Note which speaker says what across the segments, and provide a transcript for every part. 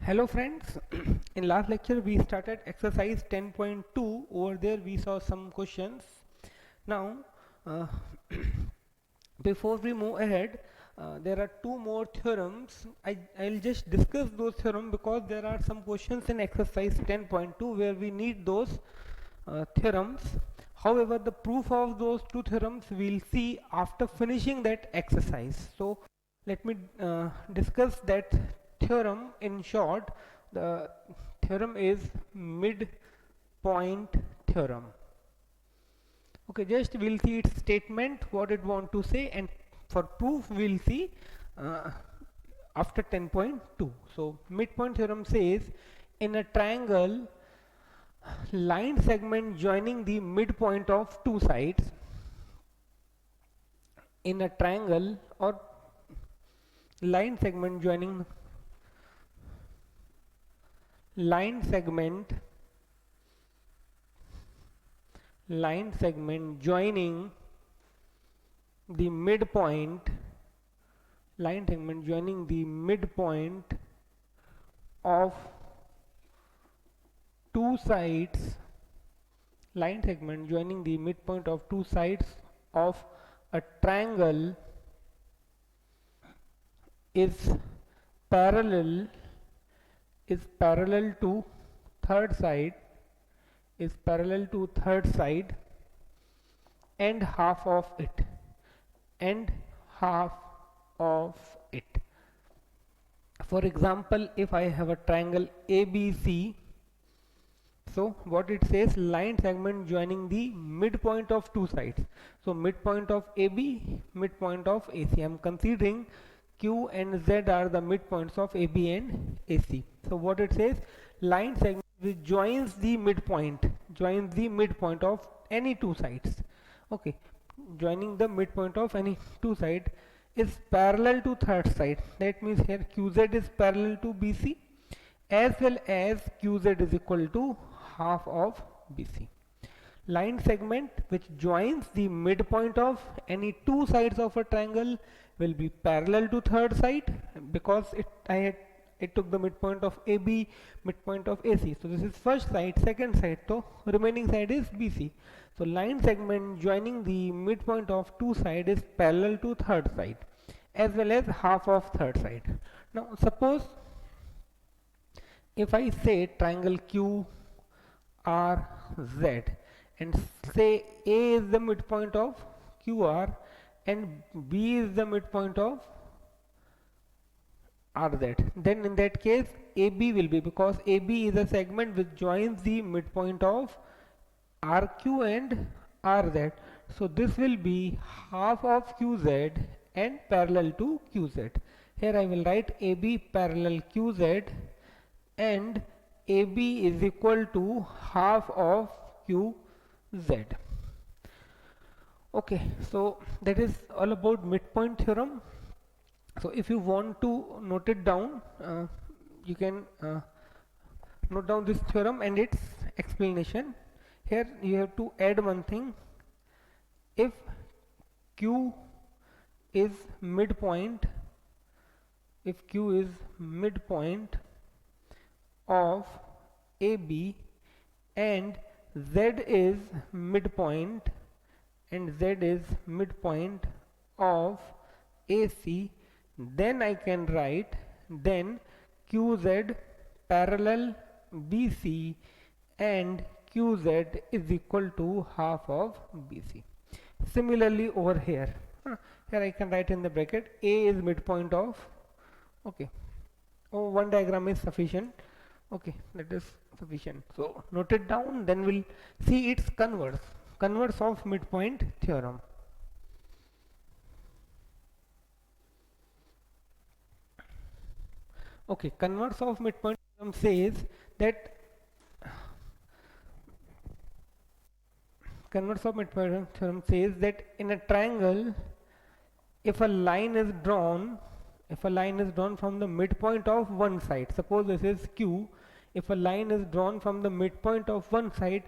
Speaker 1: Hello friends, in last lecture we started exercise 10.2. Over there we saw some questions. Now uh, before we move ahead, there are two more theorems. I'll just discuss those theorems because there are some questions in exercise 10.2 where we need those theorems. However, the proof of those two theorems we'll see after finishing that exercise. So let me discuss that theorem in short. The theorem is midpoint theorem. Okay, just we'll see its statement, what it want to say, and for proof we'll see uh, after 10.2. So midpoint theorem says in a triangle, line segment joining the midpoint of two sides in a triangle, or line segment joining line segment joining the midpoint line segment joining the midpoint of two sides line segment joining the midpoint of two sides of a triangle is parallel to third side and half of it and half of it. For example, if I have a triangle ABC, so what it says, line segment joining the midpoint of two sides. So midpoint of AB, midpoint of AC. I'm considering Q and Z are the midpoints of AB and AC. So what it says, line segment which joins the midpoint of any two sides. Okay, joining the midpoint of any two side is parallel to third side. That means here QZ is parallel to BC as well as QZ is equal to half of BC. Line segment which joins the midpoint of any two sides of a triangle will be parallel to third side because it took the midpoint of AB, midpoint of AC. So this is first side, second side, so remaining side is BC. So line segment joining the midpoint of two side is parallel to third side as well as half of third side. Now suppose if I say triangle QRZ and say A is the midpoint of QR and B is the midpoint of RZ, then in that case AB will be, because AB is a segment which joins the midpoint of RQ and RZ, so this will be half of QZ and parallel to QZ. Here I will write AB parallel QZ and AB is equal to half of QZ. Okay, so that is all about midpoint theorem. So if you want to note it down, you can note down this theorem and its explanation. Here you have to add one thing. If Q is midpoint of AB and Z is midpoint of AC, then I can write then QZ parallel BC and QZ is equal to half of BC. Similarly over here, here I can write in the bracket A is midpoint of, okay, oh, one diagram is sufficient. Okay, that is sufficient. So note it down, then we'll see its converse of midpoint theorem. Okay, converse of midpoint theorem says that in a triangle, if a line is drawn from the midpoint of one side, suppose this is Q, if a line is drawn from the midpoint of one side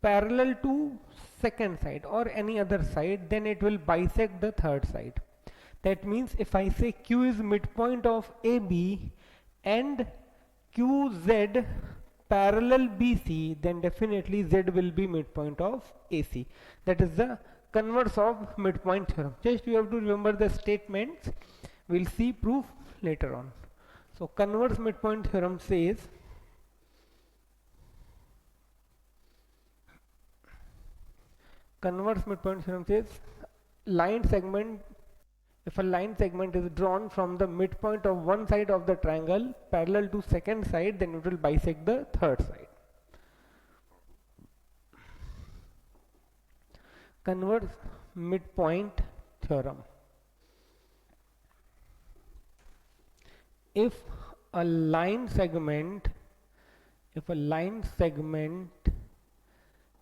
Speaker 1: parallel to second side or any other side, then it will bisect the third side. That means if I say Q is midpoint of AB and QZ parallel BC, then definitely Z will be midpoint of AC. That is the converse of midpoint theorem. Just you have to remember the statements. We'll see proof later on. So converse midpoint theorem says line segment, if a line segment is drawn from the midpoint of one side of the triangle parallel to second side, then it will bisect the third side. Converse midpoint theorem. If a line segment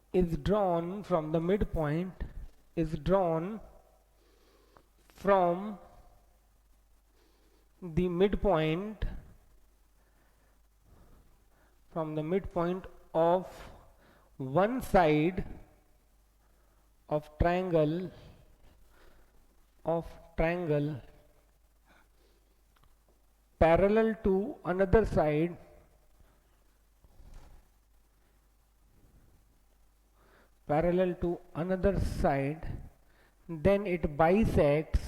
Speaker 1: is drawn from the midpoint, from the midpoint of one side of triangle parallel to another side then it bisects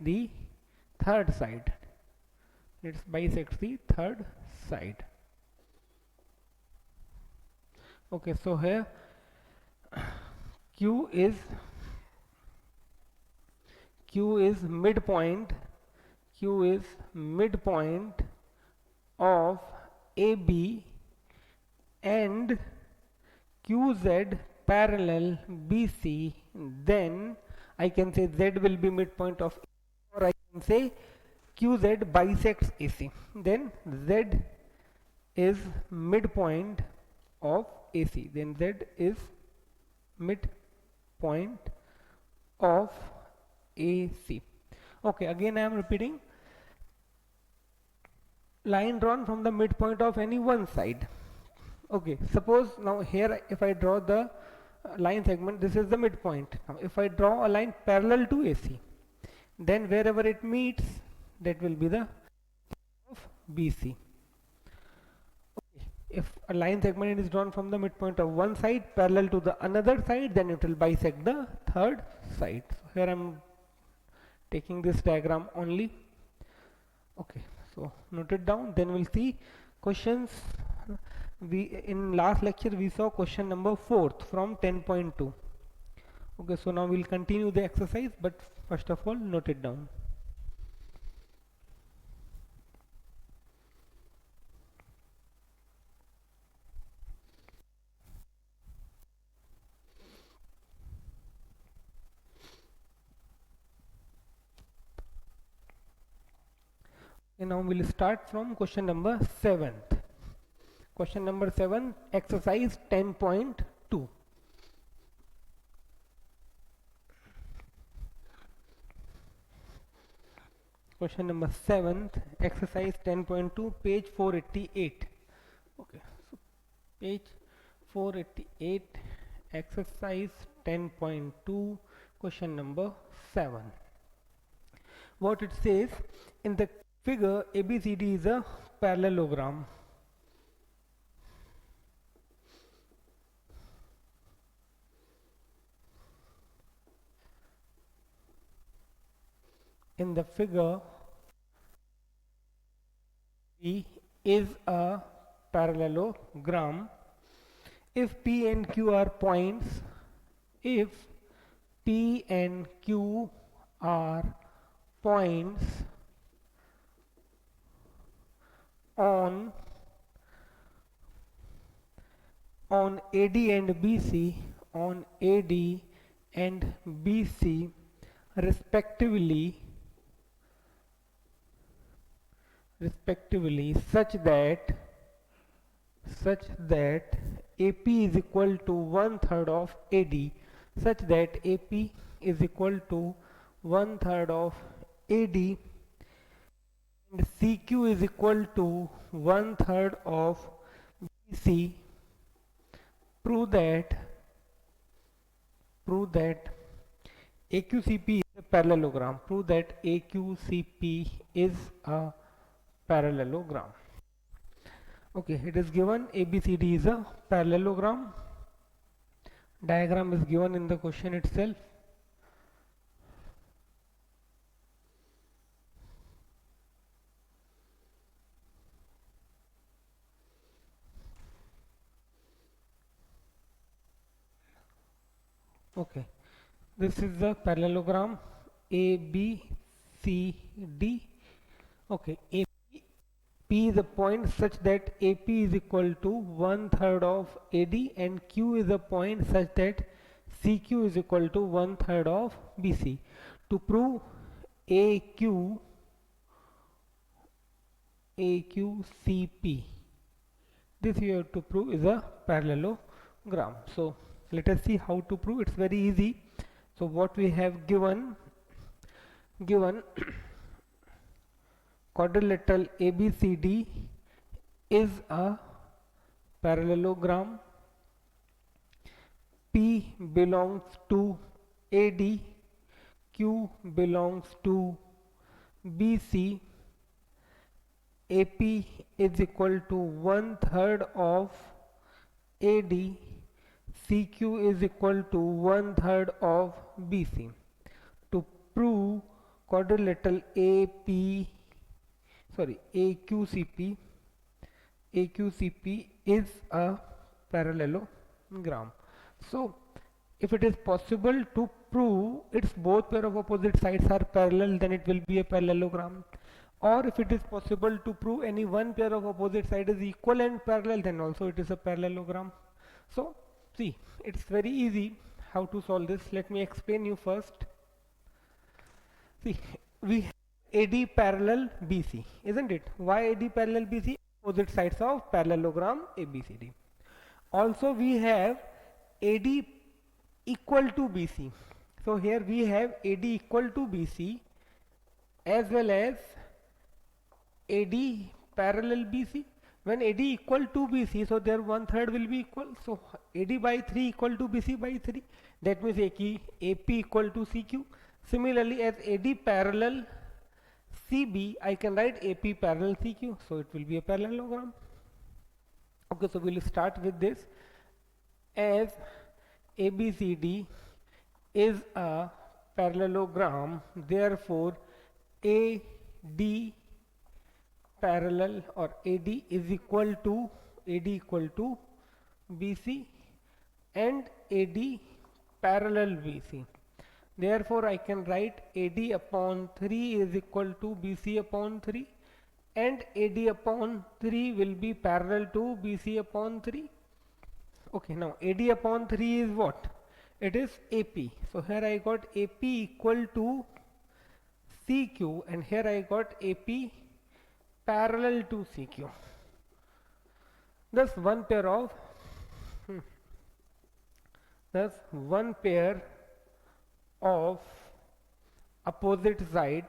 Speaker 1: the third side. Okay, so here Q is midpoint of AB and QZ parallel BC, then I can say Z will be midpoint of, or I can say QZ bisects AC, then Z is midpoint of AC, then Z is midpoint of AC. Okay, again I am repeating, line drawn from the midpoint of any one side. Okay, suppose now here if I draw the line segment, this is the midpoint. Now if I draw a line parallel to AC, then wherever it meets, that will be the of BC. Okay. If a line segment is drawn from the midpoint of one side parallel to the another side, then it will bisect the third side. So here I am taking this diagram only. Okay, so note it down, then we'll see questions. In last lecture we saw question number 4 from 10.2. Okay, so now we'll continue the exercise, but first of all note it down. And now we'll start from question number 7. Question number 7, exercise 10.2. Question number 7, exercise 10.2, page 488. Okay, so page 488, exercise 10.2, question number 7. What it says, in the figure ABCD is a parallelogram. In the figure, P is a parallelogram. If P and Q are points, on AD and BC, respectively, such that AP is equal to 1/3 of AD, such that AP is equal to 1/3 of AD and CQ is equal to 1/3 of BC. Prove that AQCP is a parallelogram. Prove that AQCP is a parallelogram. Okay, it is given ABCD is a parallelogram. Diagram is given in the question itself. Okay, this is the parallelogram ABCD. Okay, P is a point such that AP is equal to 1/3 of AD, and Q is a point such that CQ is equal to 1/3 of BC. To prove AQCP, this you have to prove is a parallelogram. So let us see how to prove. It's very easy. So what we have given quadrilateral ABCD is a parallelogram. P belongs to AD, Q belongs to BC, AP is equal to 1/3 of AD, CQ is equal to 1/3 of BC. To prove quadrilateral AQCP is a parallelogram. So if it is possible to prove its both pair of opposite sides are parallel, then it will be a parallelogram. Or if it is possible to prove any one pair of opposite side is equal and parallel, then also it is a parallelogram. So see, it's very easy how to solve this. Let me explain you first. See, we have AD parallel BC, isn't it? Why AD parallel BC? Opposite sides of parallelogram ABCD. Also we have AD equal to BC. So here we have AD equal to BC as well as AD parallel BC. When AD equal to BC, so their 1/3 will be equal. So AD by 3 equal to BC by 3. That means AP equal to CQ. Similarly, as AD parallel CB, I can write AP parallel CQ. So it will be a parallelogram. Okay, so we'll start with this. As ABCD is a parallelogram, therefore AD parallel or AD is equal to BC and AD parallel BC. Therefore I can write AD upon 3 is equal to BC upon 3, and AD upon 3 will be parallel to BC upon 3. Okay, now AD upon 3 is what? It is AP. So here I got AP equal to CQ, and here I got AP parallel to CQ. Thus one pair of opposite side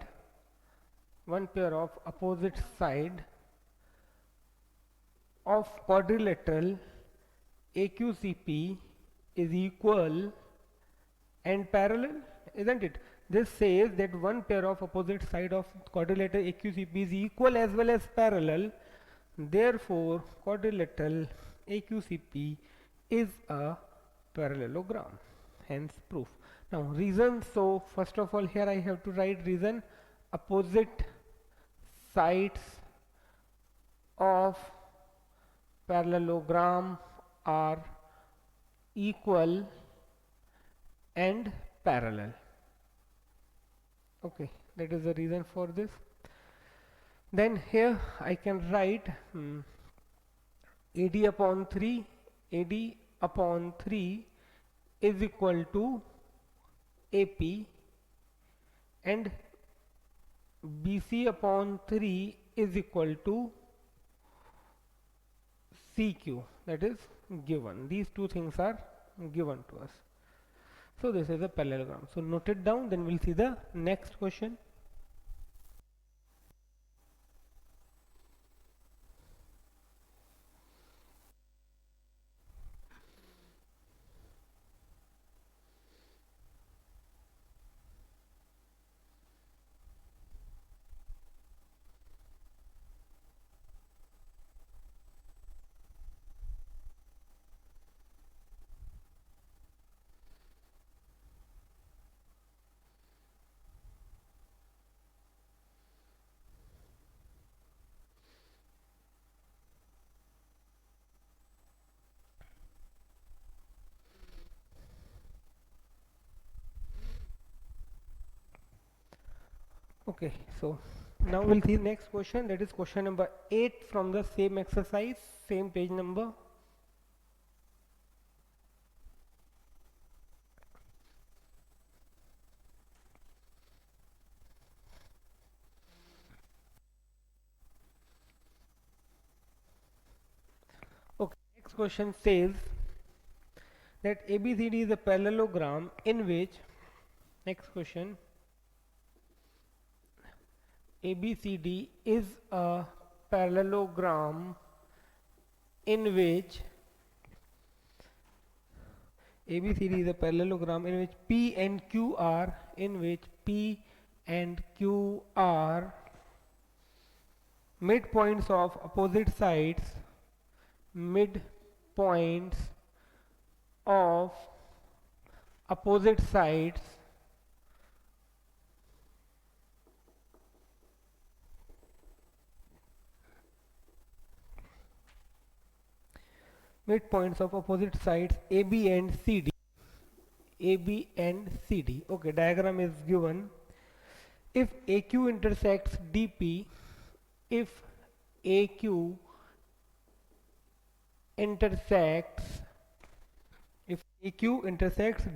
Speaker 1: of quadrilateral AQCP is equal and parallel, isn't it? This says that one pair of opposite side of quadrilateral AQCP is equal as well as parallel. Therefore quadrilateral AQCP is a parallelogram, hence proof. Now reason. So first of all, here I have to write reason. Opposite sides of parallelogram are equal and parallel. Okay, that is the reason for this. Then here I can write AD upon 3 is equal to AP, and BC upon 3 is equal to CQ. That is given. These two things are given to us. So this is a parallelogram. So note it down, then we'll see the next question. Okay, so now we'll see next question, that is question number 8 from the same exercise, same page number. Okay, next question says that ABCD is a parallelogram in which, next question, ABCD is a parallelogram in which ABCD is a parallelogram in which P and Q are midpoints of opposite sides, midpoints of opposite sides AB and CD. AB and CD. Okay, diagram is given. If AQ intersects DP, if AQ intersects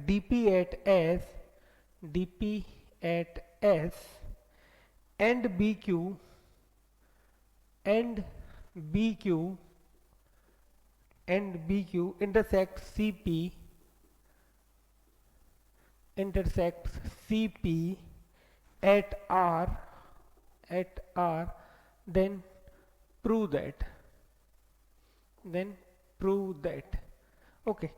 Speaker 1: DP at S, and BQ intersects CP at R, then prove that. Okay,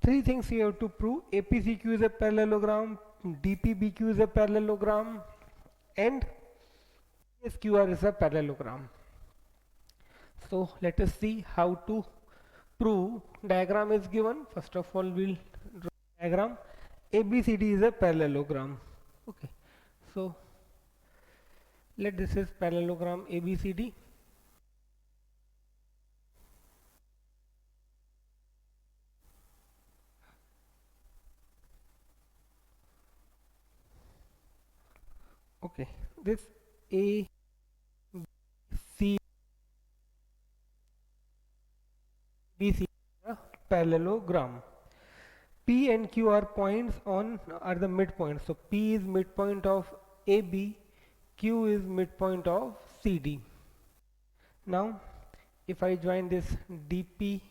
Speaker 1: three things you have to prove: APCQ is a parallelogram, DPBQ is a parallelogram, and SQR is a parallelogram. So let us see how to prove. Diagram is given. First of all, we'll draw diagram. ABCD is a parallelogram. Okay, so let this is parallelogram ABCD. Okay, this A C B C is a parallelogram. P and Q are the midpoints. So P is midpoint of AB, Q is midpoint of CD. Now if I join this DP,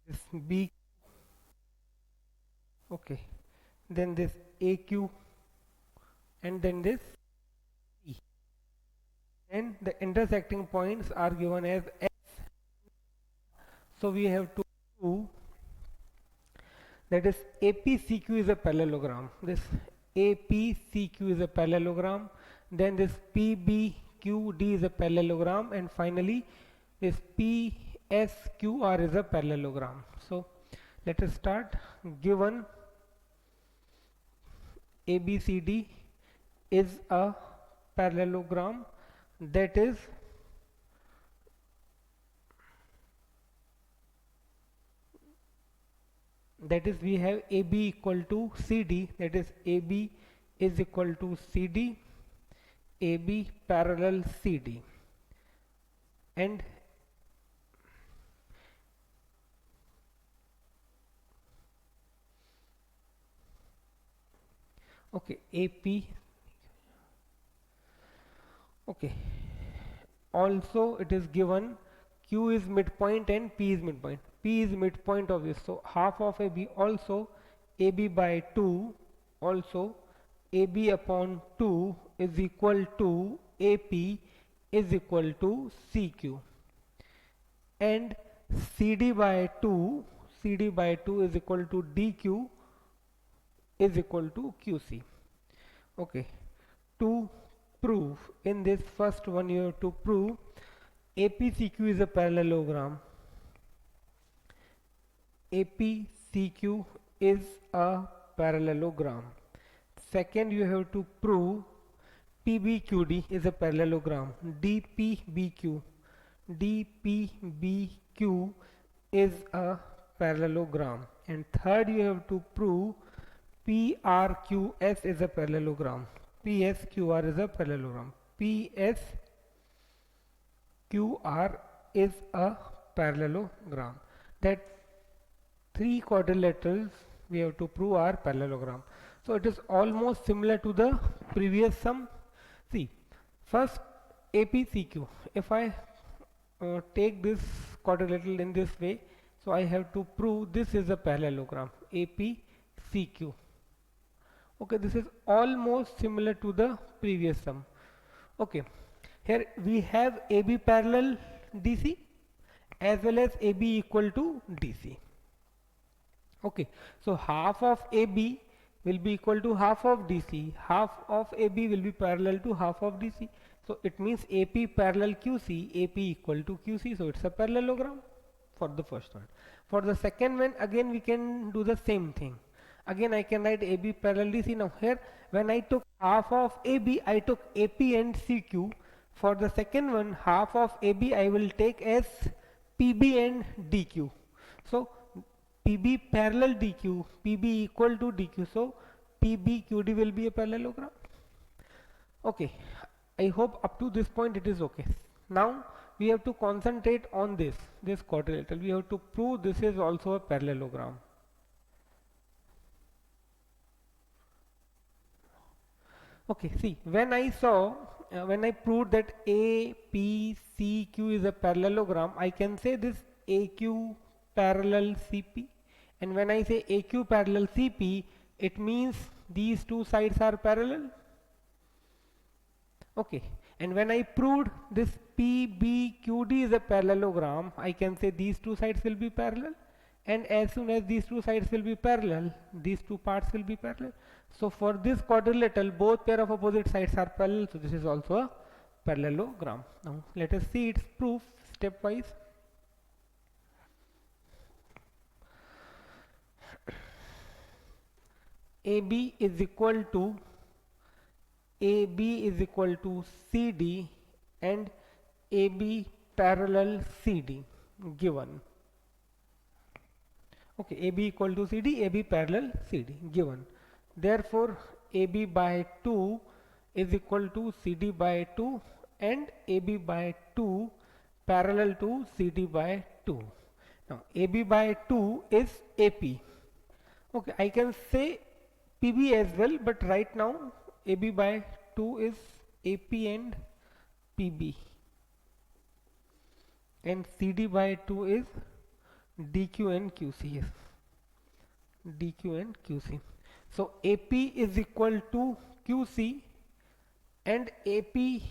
Speaker 1: this B, okay, then this AQ, and then this E, and the intersecting points are given as S. So we have to prove that is APCQ is a parallelogram. This APCQ is a parallelogram, then this PBQD is a parallelogram, and finally this PSQR is a parallelogram. So let us start. Given ABCD is a parallelogram, that is we have AB equal to CD, that is AB is equal to CD, AB parallel CD, and okay, AP, okay, also it is given Q is midpoint and P is midpoint. P is midpoint of this, so half of AB, also AB by 2, also AB upon 2 is equal to AP is equal to CQ, and CD by 2 is equal to DQ is equal to QC. Okay, to prove, in this first one you have to prove APCQ is a parallelogram. APCQ is a parallelogram. Second, you have to prove PBQD is a parallelogram. DPBQ is a parallelogram. And third, you have to prove PRQS is a parallelogram. PSQR is a parallelogram. PSQR is a parallelogram. That three quadrilaterals we have to prove are parallelogram. So it is almost similar to the previous sum. See, first APCQ. If I take this quadrilateral in this way, so I have to prove this is a parallelogram, APCQ. Okay, this is almost similar to the previous sum. Okay, here we have AB parallel DC as well as AB equal to DC. Okay, so half of AB will be equal to half of DC, half of AB will be parallel to half of DC. So it means AP parallel QC, AP equal to QC, so it's a parallelogram for the first one. For the second one, again we can do the same thing. Again I can write AB parallel DC. Now here when I took half of AB, I took AP and CQ. For the second one, half of AB I will take as PB and DQ. So PB parallel DQ, PB equal to DQ, so PBQD will be a parallelogram. Okay, I hope up to this point it is okay. Now we have to concentrate on this quadrilateral. We have to prove this is also a parallelogram. Okay, see, when I proved that APCQ is a parallelogram, I can say this AQ parallel CP, and when I say AQ parallel CP, it means these two sides are parallel. Okay, and when I proved this PBQD is a parallelogram, I can say these two sides will be parallel, and as soon as these two sides will be parallel, these two parts will be parallel. So for this quadrilateral, both pair of opposite sides are parallel, so this is also a parallelogram. Now let us see its proof stepwise. AB is equal to CD and AB parallel CD given. Okay, AB equal to CD, AB parallel CD given. Therefore, AB by 2 is equal to CD by 2 and AB by 2 parallel to CD by 2. Now, AB by 2 is AP. Okay, I can say PB as well, but right now AB by 2 is AP and PB, and CD by 2 is DQ and QC. DQ and QC. So AP is equal to QC and AP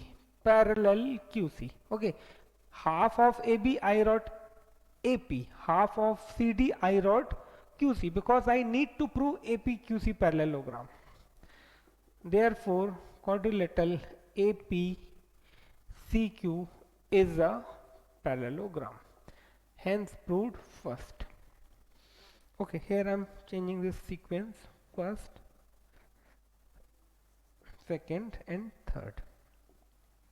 Speaker 1: parallel QC. Okay, half of AB I wrote AP, half of CD I wrote QC, because I need to prove AP QC parallelogram. Therefore, quadrilateral AP CQ is a parallelogram. Hence proved first. Okay, here I am changing this sequence: first, second and third.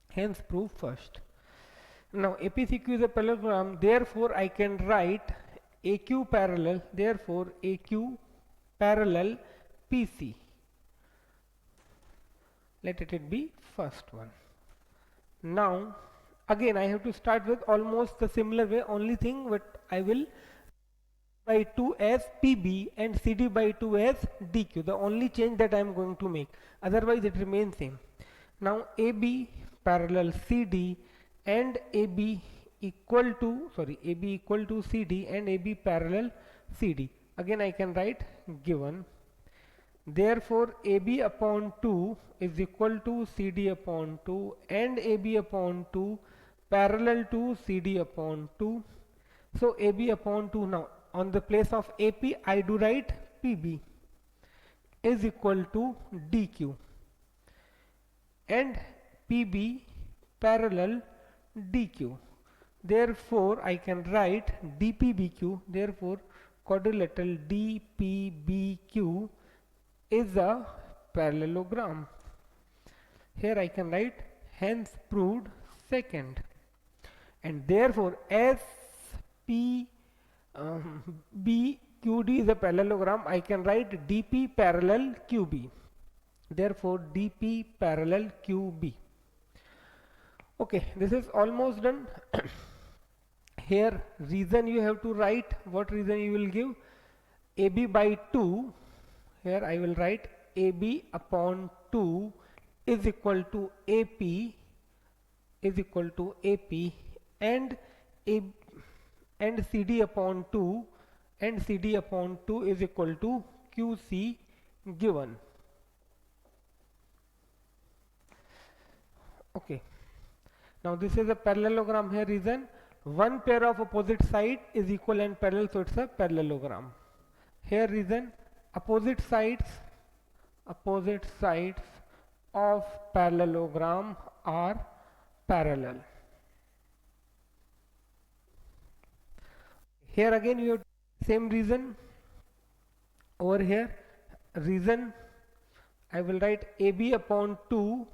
Speaker 1: Hence prove first. Now APCQ is a parallelogram, therefore I can write AQ parallel, therefore AQ parallel PC. Let it be first one. Now again I have to start with almost the similar way, only thing what I will by 2 as PB and CD by 2 as DQ, the only change that I am going to make, otherwise it remains same. Now AB parallel CD and AB equal to CD and AB parallel CD. Again I can write given. Therefore AB upon 2 is equal to CD upon 2 and AB upon 2 parallel to CD upon 2. So AB upon 2, now on the place of AP I do write PB is equal to DQ and PB parallel DQ. Therefore I can write DPBQ. Therefore quadrilateral DPBQ is a parallelogram. Here I can write hence proved second. And therefore as BQD is a parallelogram, I can write DP parallel QB. therefore DP parallel QB. Okay, this is almost done. Here reason you have to write. What reason you will give? AB by 2. Here I will write AB upon 2 is equal to AP and A and CD upon 2 is equal to QC given. Okay, now this is a parallelogram. Here reason, one pair of opposite side is equal and parallel, so it's a parallelogram. Here reason, opposite sides of parallelogram are parallel. Here again you have same reason. Over here reason, I will write AB upon 2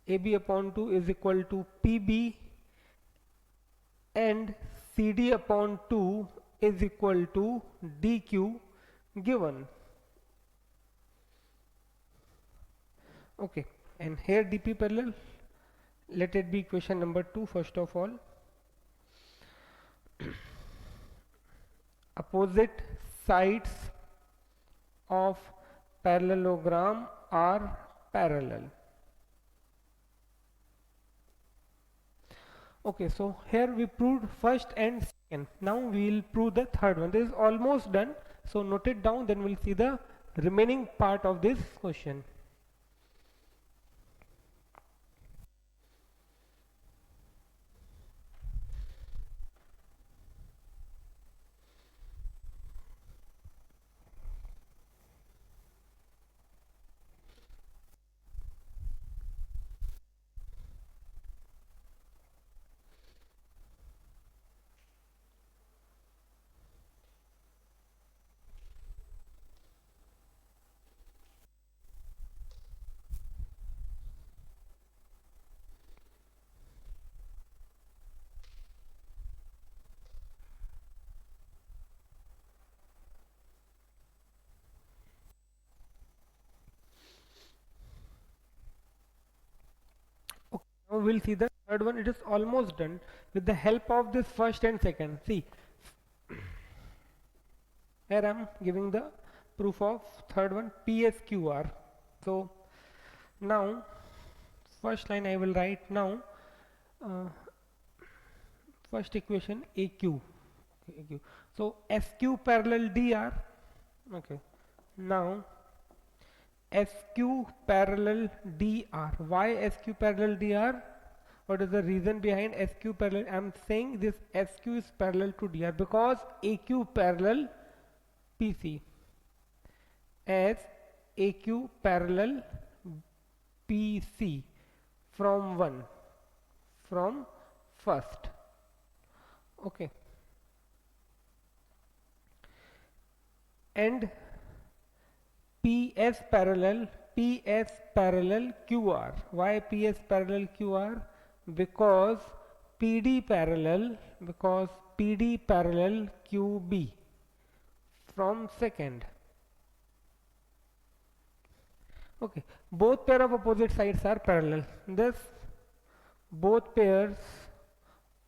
Speaker 1: is equal to PB and CD upon 2 is equal to DQ given. Okay, and here DP parallel, let it be equation number 2 first of all. Opposite sides of parallelogram are parallel. Okay, so here we proved first and second. Now we will prove the third one. This is almost done. So note it down, then we'll see the remaining part of this question. Now we'll see the third one. It is almost done with the help of this first and second. See, here I am giving the proof of third one, PSQR. So now first line I will write now first equation AQ. So SQ parallel DR. Okay, now SQ parallel DR. Why SQ parallel DR? What is the reason behind SQ parallel? I am saying this SQ is parallel to DR because AQ parallel PC, as AQ parallel PC from first. Okay, and PS parallel QR. Why PS parallel QR? Because PD parallel QB from second. Okay, both pair of opposite sides are parallel. Thus both pairs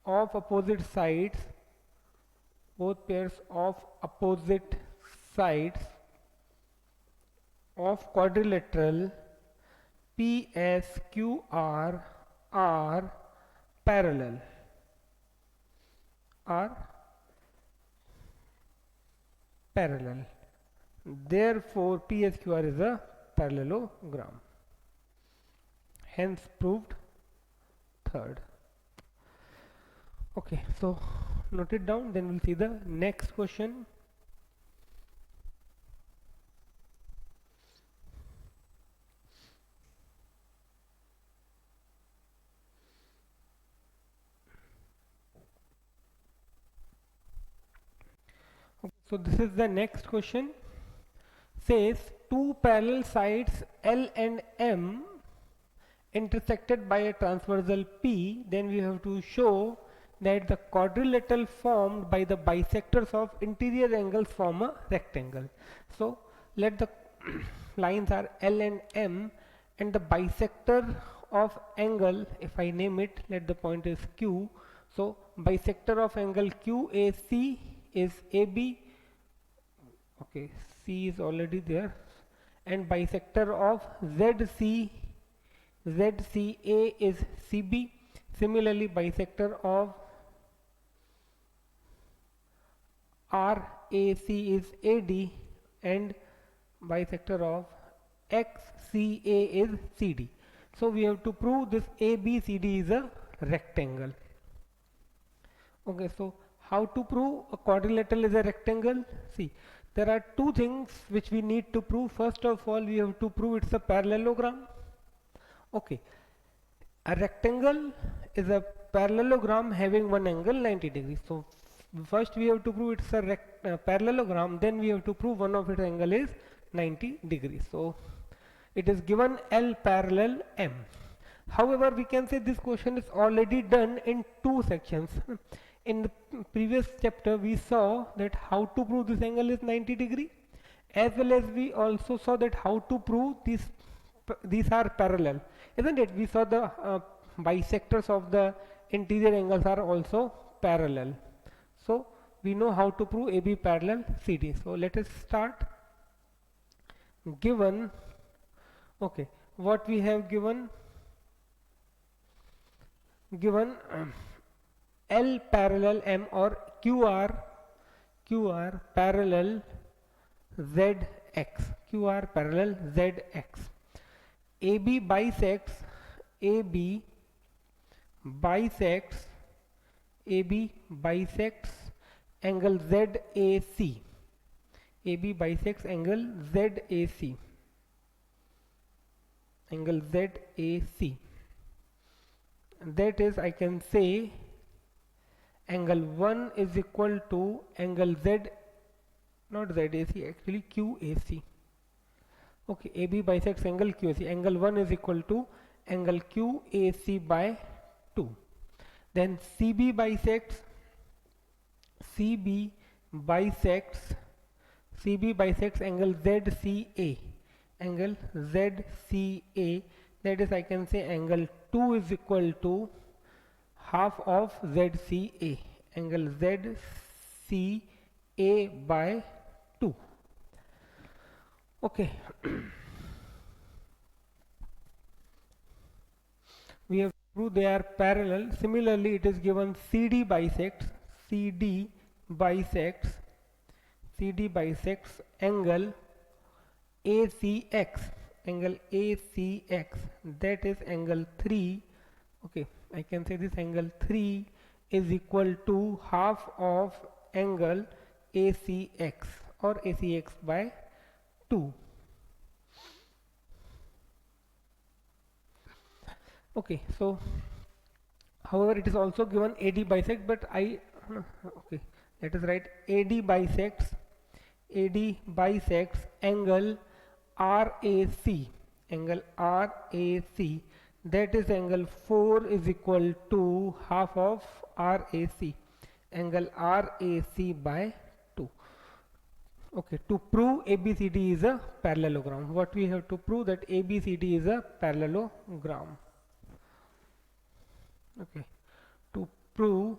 Speaker 1: of opposite sides of quadrilateral PSQR are parallel. Therefore PSQR is a parallelogram. Hence proved third. Okay, so note it down, then we'll see the next question. So this is the next question. Says two parallel sides L and M intersected by a transversal P, then we have to show that the quadrilateral formed by the bisectors of interior angles form a rectangle. So let the lines are L and M, and the bisector of angle, if I name it, let the point is Q. So bisector of angle QAC is AB. Okay, C is already there, and bisector of ZCA is CB. Similarly, bisector of RAC is AD, and bisector of XCA is CD. So we have to prove this ABCD is a rectangle. Okay, so how to prove a quadrilateral is a rectangle? See, there are two things which we need to prove. First of all, we have to prove it's a parallelogram. Okay, a rectangle is a parallelogram having one angle 90 degrees. So first we have to prove it's a parallelogram, then we have to prove one of its angle is 90 degrees. So it is given L parallel M. However, we can say this question is already done in two sections. In the previous chapter we saw that how to prove this angle is 90 degree, as well as we also saw that how to prove these are parallel, isn't it? We saw the bisectors of the interior angles are also parallel. So we know how to prove AB parallel CD. So let us start. Given, okay, what we have given L parallel M, or QR parallel ZX, QR parallel ZX. AB bisects angle ZAC. AB bisects angle ZAC. Angle ZAC. That is, I can say angle 1 is equal to angle Z, not ZAC, actually QAC. Okay, AB bisects angle QAC. Angle 1 is equal to angle QAC by 2. Then CB bisects angle ZCA. Angle ZCA, that is, I can say angle 2 is equal to half of ZCA. Angle ZCA by 2. Okay. We have proved they are parallel. Similarly, it is given CD bisects angle ACX. Angle ACX, that is angle 3. Okay, I can say this angle 3 is equal to half of angle ACX, or ACX by 2. Okay, so however it is also given AD bisect, but okay, let us write AD bisects angle RAC, that is angle 4 is equal to half of RAC, angle RAC by 2. Okay, to prove ABCD is a parallelogram, what we have to prove that ABCD is a parallelogram. Okay, to prove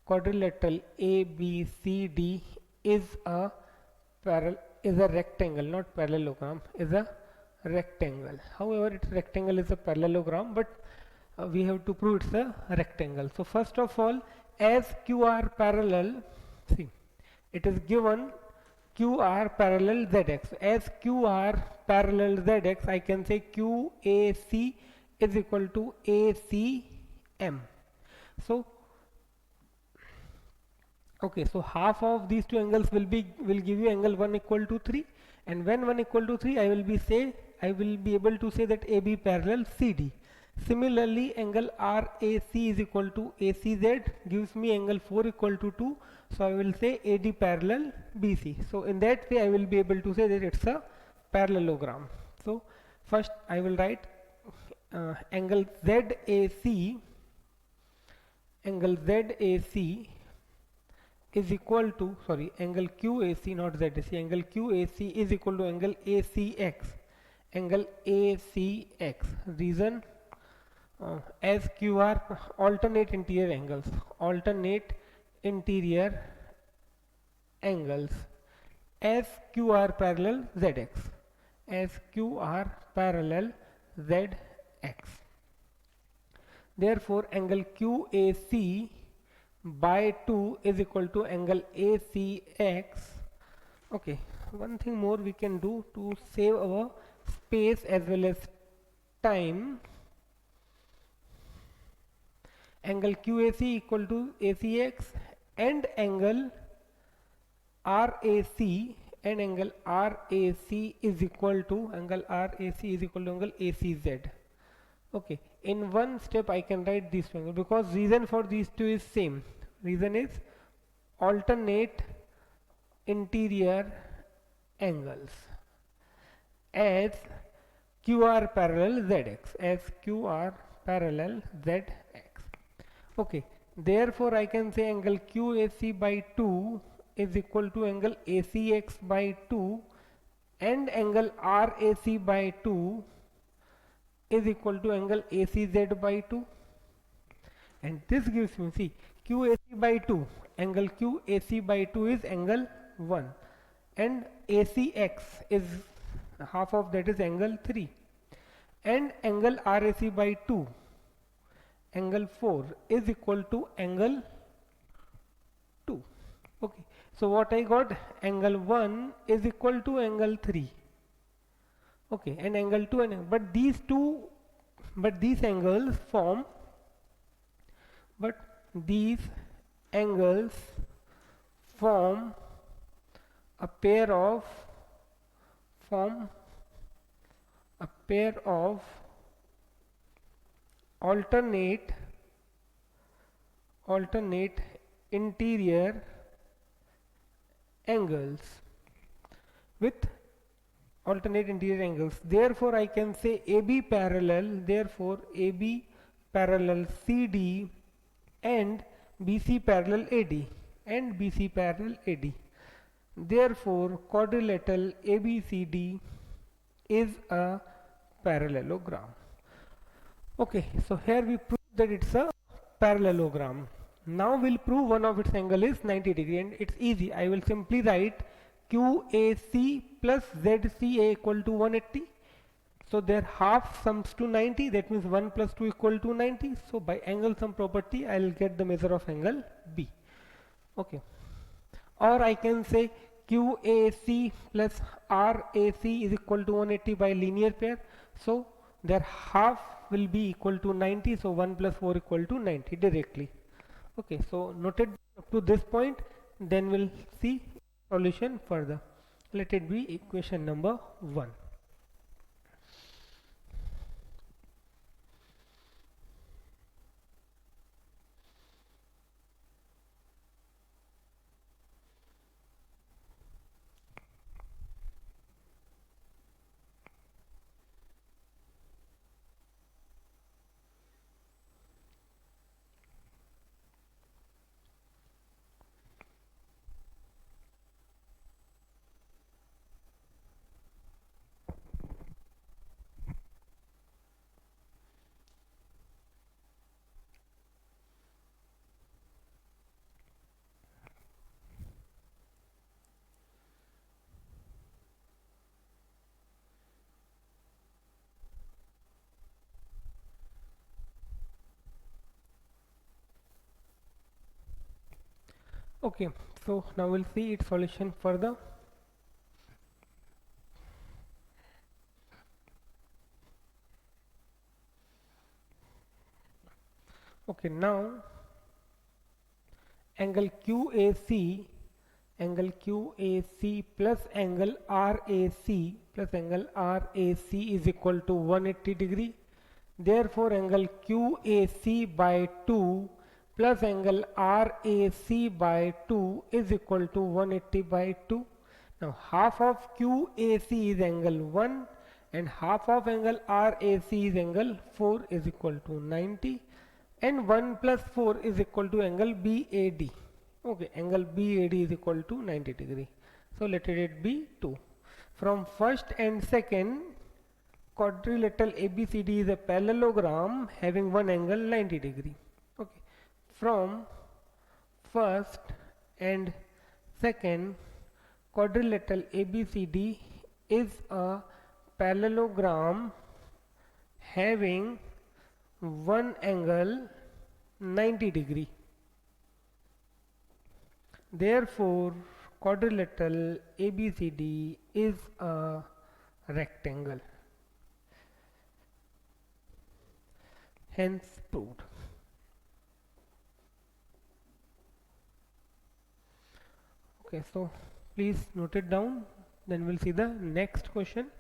Speaker 1: quadrilateral ABCD is a rectangle, not parallelogram, is a rectangle. However, its rectangle is a parallelogram, but we have to prove it's a rectangle. So first of all, as QR parallel, see, it is given QR parallel ZX. So as QR parallel ZX, I can say QAC is equal to ACM. So okay, so half of these two angles will give you angle 1 equal to 3, and when 1 equal to 3, I will be able to say that AB parallel CD. Similarly, angle RAC is equal to ACZ gives me angle 4 equal to 2, so I will say AD parallel BC. So in that way I will be able to say that it's a parallelogram. So first I will write angle ZAC is equal to, sorry, angle QAC, not ZAC, angle QAC is equal to angle ACX. Angle ACX. Reason, as Q are alternate interior angles. Alternate interior angles. As Q are parallel ZX. As Q are parallel ZX. Therefore, angle QAC by 2 is equal to angle ACX. Okay, one thing more we can do to save our space as well as time. Angle QAC equal to ACX and angle RAC, and angle RAC is equal to angle ACZ. Okay, in one step I can write this one because reason for these two is same. Reason is alternate interior angles as Q are parallel ZX, as Q are parallel ZX. Okay, therefore I can say angle QAC by 2 is equal to angle ACX by 2 and angle RAC by 2 is equal to angle ACZ by 2, and this gives me, see, QAC by 2, angle QAC by 2 is angle 1 and ACX is half of that is angle 3, and angle RAC by 2, angle 4 is equal to angle 2. Okay, so what I got, angle 1 is equal to angle 3. Okay, and angle 2 and these angles form a pair of alternate interior angles with alternate interior angles. Therefore I can say AB parallel, therefore AB parallel CD and BC parallel AD and BC parallel AD. Therefore quadrilateral ABCD is a parallelogram. Okay, so here we prove that it's a parallelogram. Now we'll prove one of its angle is 90 degree, and it's easy. I will simply write QAC plus ZCA equal to 180. So their half sums to 90, that means 1 plus 2 equal to 90. So by angle sum property I will get the measure of angle B. Okay, or I can say QAC plus RAC is equal to 180 by linear pair. So their half will be equal to 90, so 1 plus 4 equal to 90 directly. Okay, so noted up to this point, then we'll see solution further. Let it be equation number 1. Okay, so now we'll see its solution further. Okay, now angle QAC plus angle RAC is equal to 180 degree. Therefore angle QAC by 2 plus angle RAC by 2 is equal to 180 by 2. Now half of QAC is angle 1 and half of angle RAC is angle 4 is equal to 90, and 1 plus 4 is equal to angle BAD. Okay, angle BAD is equal to 90 degree. So let it be 2. From first and second, quadrilateral ABCD is a parallelogram having one angle 90 degree. Okay, from first and second, quadrilateral ABCD is a parallelogram having one angle 90 degree. Therefore, quadrilateral ABCD is a rectangle. Hence proved. Okay, so please note it down. Then we'll see the next question.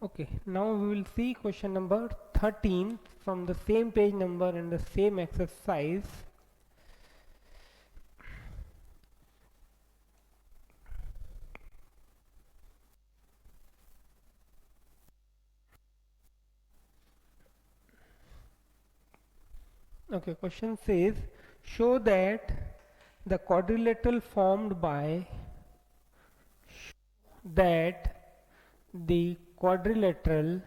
Speaker 1: Okay, now we will see question number 13 from the same page number and the same exercise. Okay, question says show that the quadrilateral formed by that the quadrilateral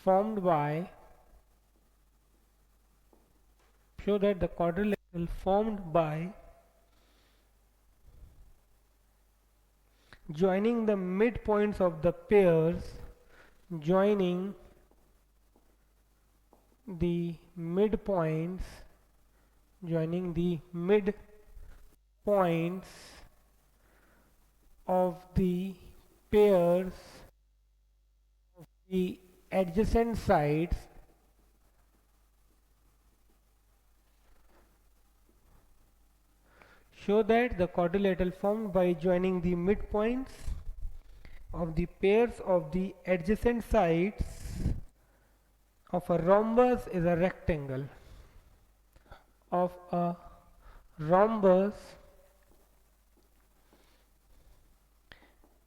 Speaker 1: formed by show that the quadrilateral formed by joining the midpoints of the pairs joining the midpoints of the pairs of the adjacent sides show that the quadrilateral formed by joining the midpoints of the pairs of the adjacent sides of a rhombus is a rectangle of a rhombus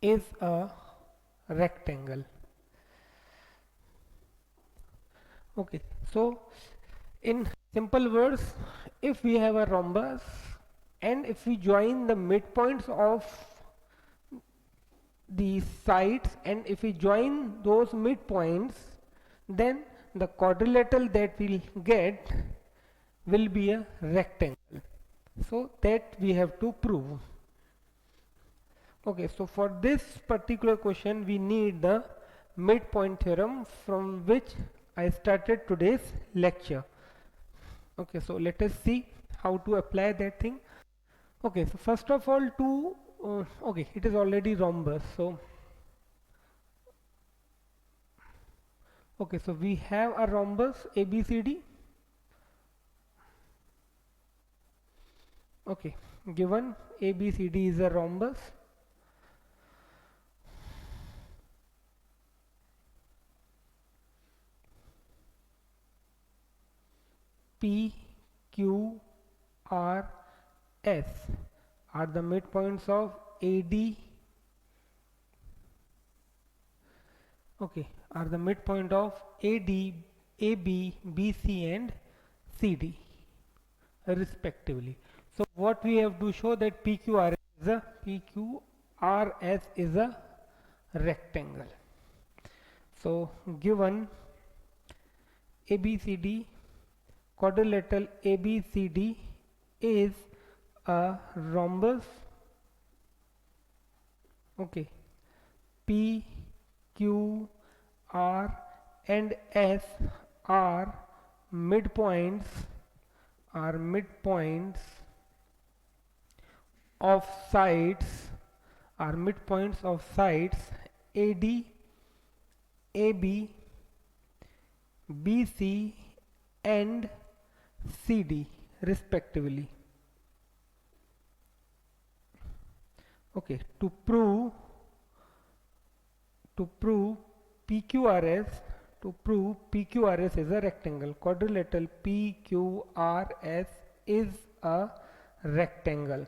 Speaker 1: is a rectangle. Okay, so in simple words, if we have a rhombus and if we join the midpoints of the sides and if we join those midpoints, then the quadrilateral that we'll get will be a rectangle. So that we have to prove. Okay, so for this particular question we need the midpoint theorem from which I started today's lecture. Okay, so let us see how to apply that thing. Okay, so first of all okay, it is already rhombus, so okay, so we have a rhombus ABCD. Okay, given ABCD is a rhombus, P, Q, R, S are the midpoints of AD. Okay, are the midpoint of AD, AB, BC and CD respectively. So what we have to show that PQRS is a rectangle. So given ABCD, quadrilateral ABCD is a rhombus. Okay, P, Q, R and S are midpoints of sides AD, AB, BC and CD respectively. Okay, to prove PQRS, is a rectangle. Quadrilateral PQRS is a rectangle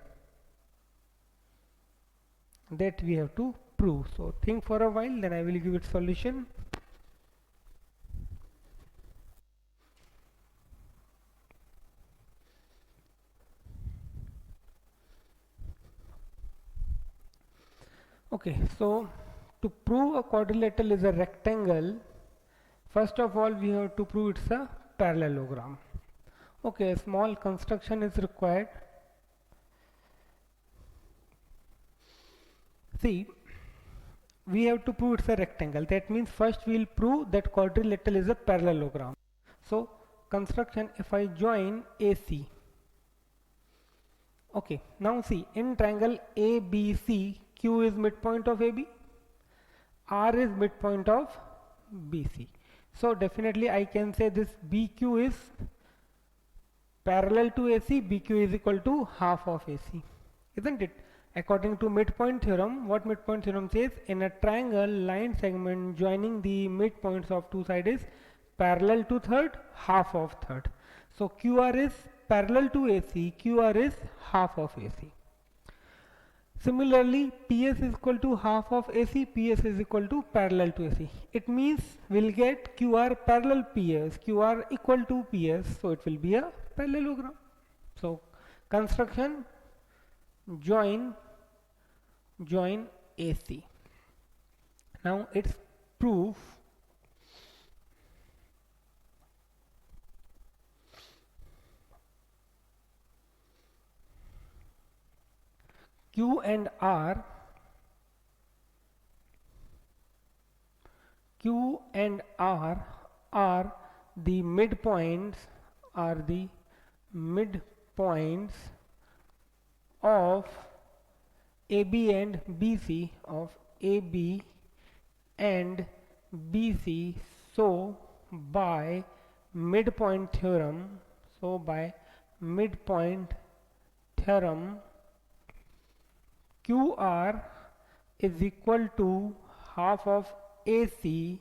Speaker 1: that we have to prove. So think for a while, then I will give it solution. Okay, so to prove a quadrilateral is a rectangle, first of all we have to prove it's a parallelogram. Okay, a small construction is required. See, we have to prove it's a rectangle. That means first we will prove that quadrilateral is a parallelogram. So construction, if I join AC. Okay, now see, in triangle ABC, Q is midpoint of AB, R is midpoint of BC. So definitely I can say this BQ is parallel to AC, BQ is equal to half of AC, isn't it? According to midpoint theorem, what midpoint theorem says, in a triangle, line segment joining the midpoints of two sides is parallel to third, half of third. So QR is parallel to AC, QR is half of AC. Similarly, PS is equal to half of AC, PS is equal to parallel to AC. It means we'll get QR parallel PS, QR equal to PS, so it will be a parallelogram. So construction, join AC. Now its proof. Q and R are the midpoints of AB and BC, so by midpoint theorem, QR is equal to half of AC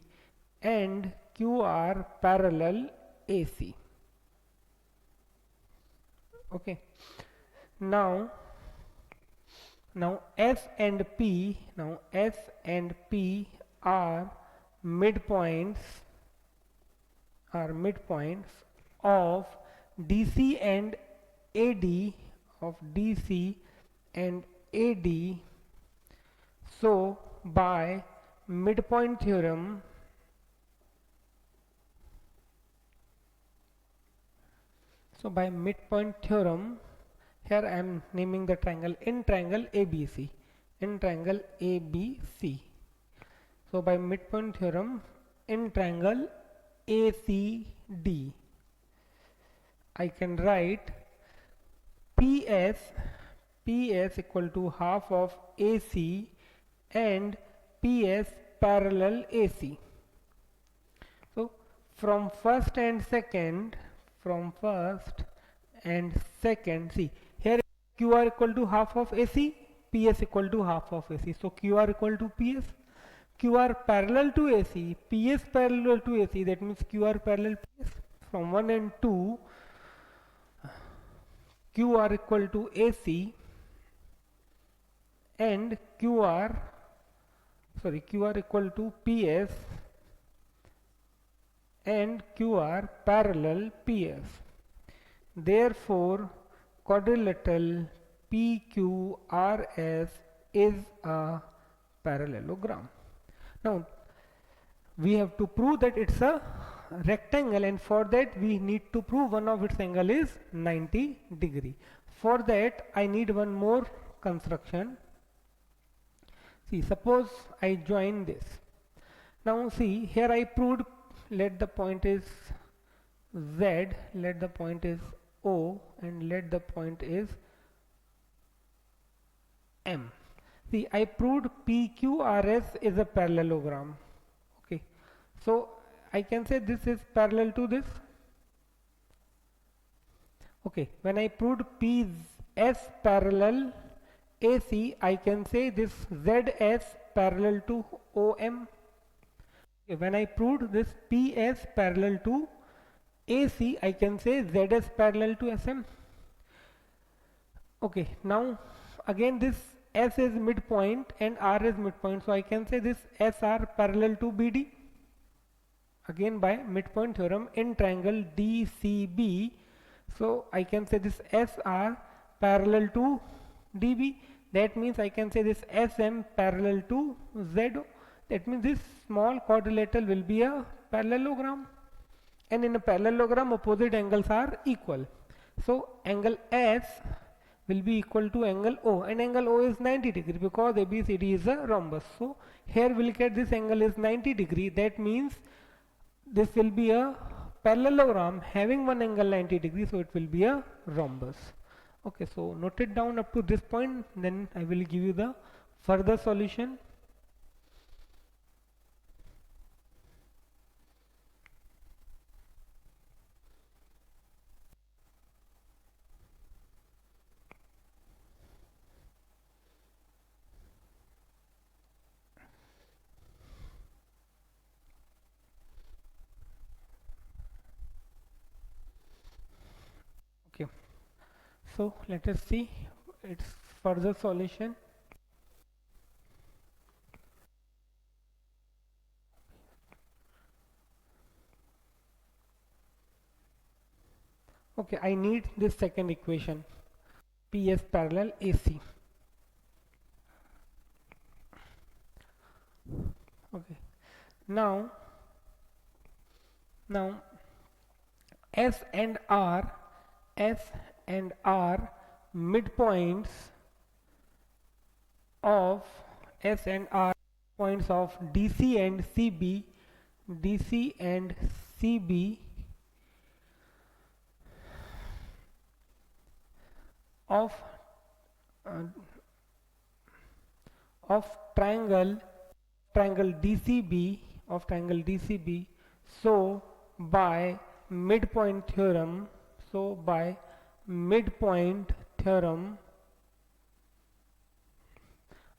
Speaker 1: and QR parallel AC. Okay, now S and P are midpoints of DC and AD. So by midpoint theorem, here I am naming the triangle in triangle ABC. So by midpoint theorem, in triangle ACD, I can write PS equal to half of AC and PS parallel AC. So from first and second, see here QR equal to half of AC, PS equal to half of AC. So QR equal to PS, QR parallel to AC, PS parallel to AC, that means QR parallel PS. From 1 and 2, QR equal to AC and QR equal to PS and QR parallel PS. Therefore, quadrilateral PQRS is a parallelogram. Now, we have to prove that it's a rectangle, and for that we need to prove one of its angle is 90 degree. For that I need one more construction. See, suppose I join this. Now see, here I proved, let the point is Z, let the point is O, and let the point is M. See, I proved PQRS is a parallelogram. Okay, so I can say this is parallel to this. Okay, when I proved PS parallel AC, I can say this ZS parallel to OM. Okay, when I proved this PS parallel to AC, I can say ZS parallel to SM. Okay, now again this S is midpoint and R is midpoint, so I can say this SR parallel to BD. Again by midpoint theorem in triangle DCB, so I can say this SR parallel to DB. That means I can say this SM parallel to ZO. That means this small quadrilateral will be a parallelogram, and in a parallelogram opposite angles are equal. So angle S will be equal to angle O, and angle O is 90 degree because ABCD is a rhombus. So here we'll get this angle is 90 degree. That means this will be a parallelogram having one angle 90 degrees, so it will be a rhombus. Okay, so note it down up to this point, then I will give you the further solution. Okay, so let us see its further solution. Okay, I need this second equation, PS parallel AC. Okay, now S and R midpoints of S and R points of DC and CB of triangle DCB. So by midpoint theorem,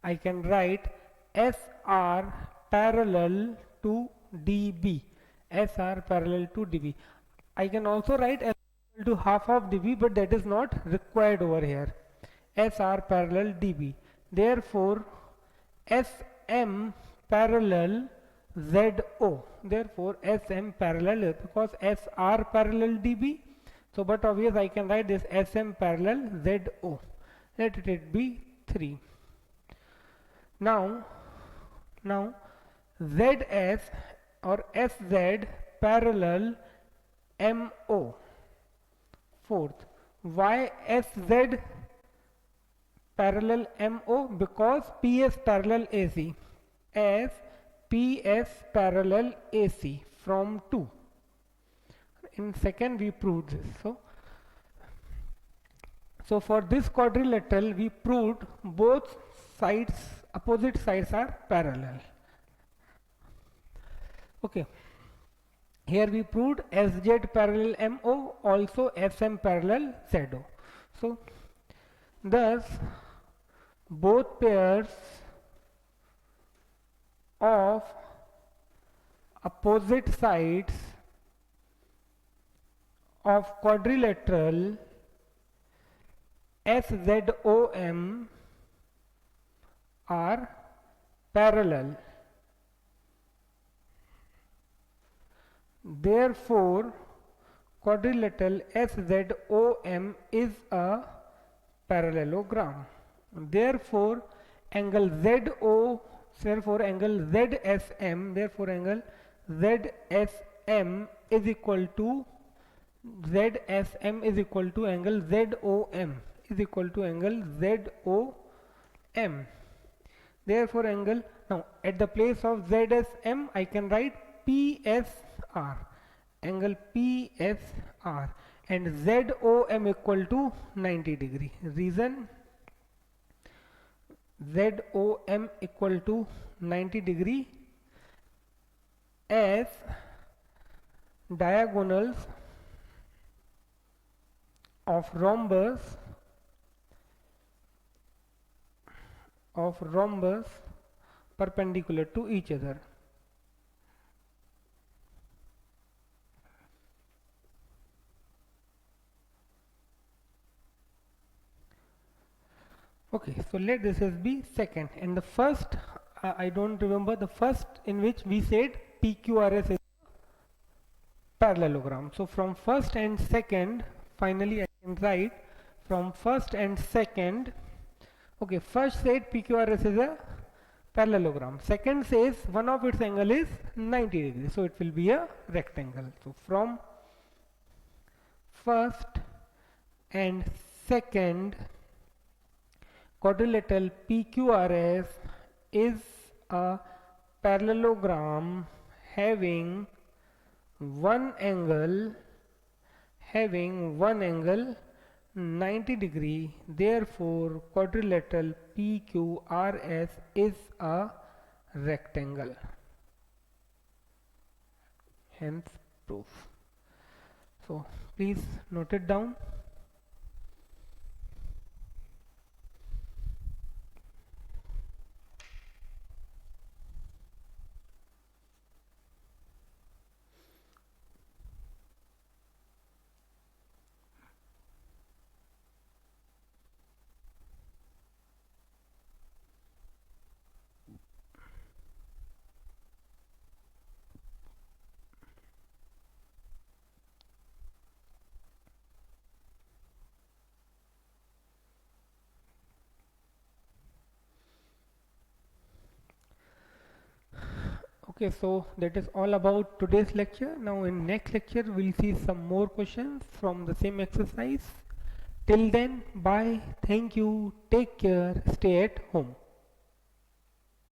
Speaker 1: I can write SR parallel to DB. SR parallel to DB. I can also write S equal to half of DB, but that is not required over here. SR parallel DB. Therefore, SM parallel ZO. Therefore, SM parallel, because SR parallel DB. So, but obvious I can write this SM parallel ZO. Let it be 3. Now ZS or SZ parallel MO. Fourth, why SZ parallel MO? Because PS parallel AC, as PS parallel AC from 2. In second we proved this. So for this quadrilateral we proved both sides, opposite sides are parallel. Okay, here we proved SZ parallel MO, also SM parallel ZO. So thus both pairs of opposite sides of quadrilateral SZOM are parallel. Therefore, quadrilateral SZOM is a parallelogram. Therefore, angle ZO, therefore angle ZSM, is equal to angle ZOM is equal to angle ZOM. Therefore, angle, now at the place of ZSM I can write PSR, angle PSR, and ZOM equal to 90 degree. Reason ZOM equal to 90 degree, as diagonals of rhombus perpendicular to each other. Okay, so let this as be second, and the first I don't remember the first in which we said PQRS is parallelogram. So from first and second, finally I can write from first and second. Okay, first said PQRS is a parallelogram. Second says one of its angle is 90 degrees, so it will be a rectangle. So from first and second quadrilateral PQRS is a parallelogram having one angle 90 degree. Therefore quadrilateral PQRS is a rectangle. Hence proof. So please note it down. Okay, so that is all about today's lecture. Now in next lecture we'll see some more questions from the same exercise. Till then, bye, thank you, take care, stay at home.